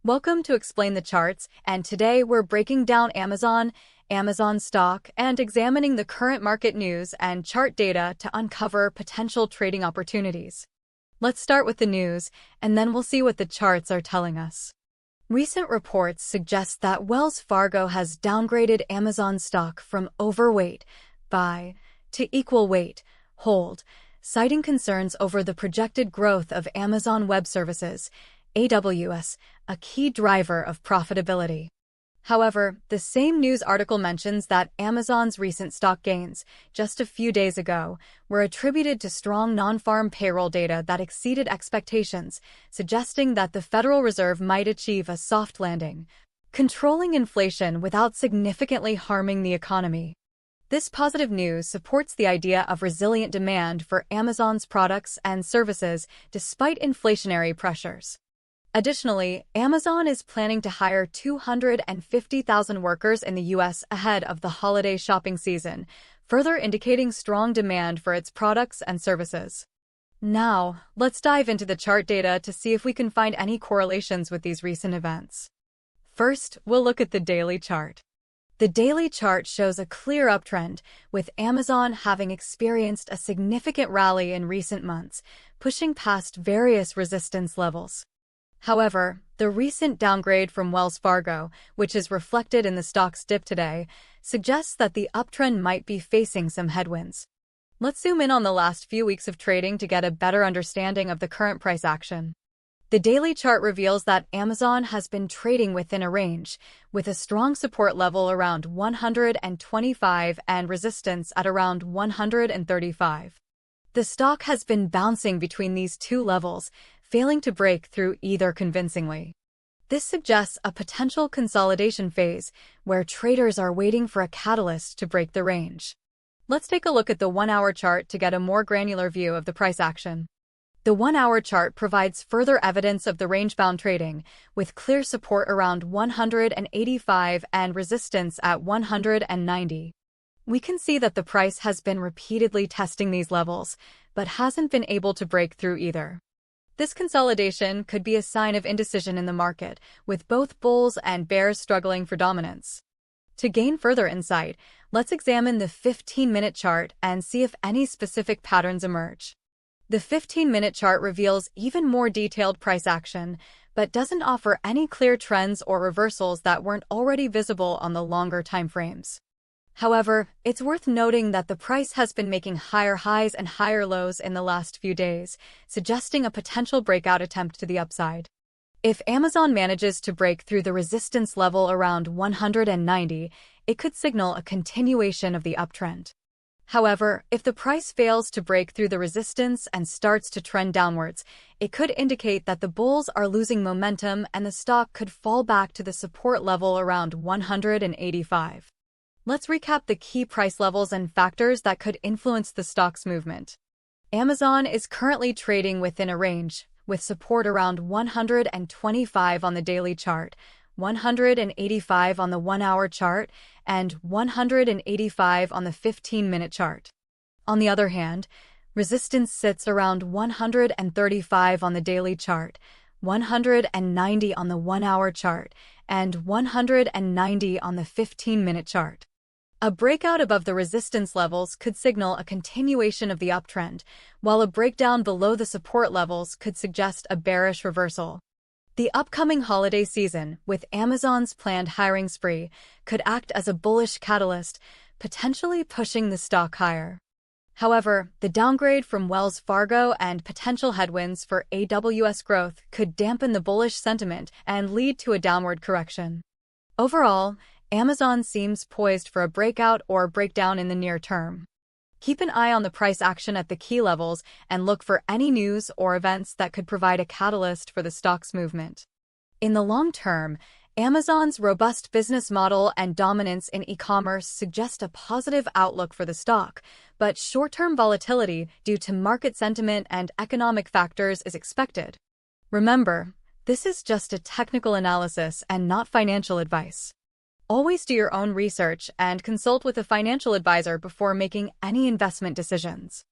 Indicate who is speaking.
Speaker 1: Welcome to Explain the Charts, and today we're breaking down Amazon stock, and examining the current market news and chart data to uncover potential trading opportunities. Let's start with the news, and then we'll see what the charts are telling us. Recent reports suggest that Wells Fargo has downgraded Amazon stock from overweight, buy, to equal weight, hold, citing concerns over the projected growth of Amazon Web Services, AWS, a key driver of profitability. However, the same news article mentions that Amazon's recent stock gains, just a few days ago, were attributed to strong non-farm payroll data that exceeded expectations, suggesting that the Federal Reserve might achieve a soft landing, controlling inflation without significantly harming the economy. This positive news supports the idea of resilient demand for Amazon's products and services despite inflationary pressures. Additionally, Amazon is planning to hire 250,000 workers in the U.S. ahead of the holiday shopping season, further indicating strong demand for its products and services. Now, let's dive into the chart data to see if we can find any correlations with these recent events. First, we'll look at the daily chart. The daily chart shows a clear uptrend, with Amazon having experienced a significant rally in recent months, pushing past various resistance levels. However, the recent downgrade from Wells Fargo, which is reflected in the stock's dip today, suggests that the uptrend might be facing some headwinds. Let's zoom in on the last few weeks of trading to get a better understanding of the current price action. The daily chart reveals that Amazon has been trading within a range, with a strong support level around 125 and resistance at around 135. The stock has been bouncing between these two levels, failing to break through either convincingly. This suggests a potential consolidation phase, where traders are waiting for a catalyst to break the range. Let's take a look at the 1-hour chart to get a more granular view of the price action. The 1-hour chart provides further evidence of the range-bound trading, with clear support around 185 and resistance at 190. We can see that the price has been repeatedly testing these levels, but hasn't been able to break through either. This consolidation could be a sign of indecision in the market, with both bulls and bears struggling for dominance. To gain further insight, let's examine the 15-minute chart and see if any specific patterns emerge. The 15-minute chart reveals even more detailed price action, but doesn't offer any clear trends or reversals that weren't already visible on the longer timeframes. However, it's worth noting that the price has been making higher highs and higher lows in the last few days, suggesting a potential breakout attempt to the upside. If Amazon manages to break through the resistance level around 190, it could signal a continuation of the uptrend. However, if the price fails to break through the resistance and starts to trend downwards, it could indicate that the bulls are losing momentum and the stock could fall back to the support level around 185. Let's recap the key price levels and factors that could influence the stock's movement. Amazon is currently trading within a range, with support around 125 on the daily chart, 185 on the 1-hour chart, and 185 on the 15-minute chart. On the other hand, resistance sits around 135 on the daily chart, 190 on the 1-hour chart, and 190 on the 15-minute chart. A breakout above the resistance levels could signal a continuation of the uptrend, while a breakdown below the support levels could suggest a bearish reversal. The upcoming holiday season, with Amazon's planned hiring spree, could act as a bullish catalyst, potentially pushing the stock higher. However, the downgrade from Wells Fargo and potential headwinds for AWS growth could dampen the bullish sentiment and lead to a downward correction. Overall, Amazon seems poised for a breakout or breakdown in the near term. Keep an eye on the price action at the key levels and look for any news or events that could provide a catalyst for the stock's movement. In the long term, Amazon's robust business model and dominance in e-commerce suggest a positive outlook for the stock, but short-term volatility due to market sentiment and economic factors is expected. Remember, this is just a technical analysis and not financial advice. Always do your own research and consult with a financial advisor before making any investment decisions.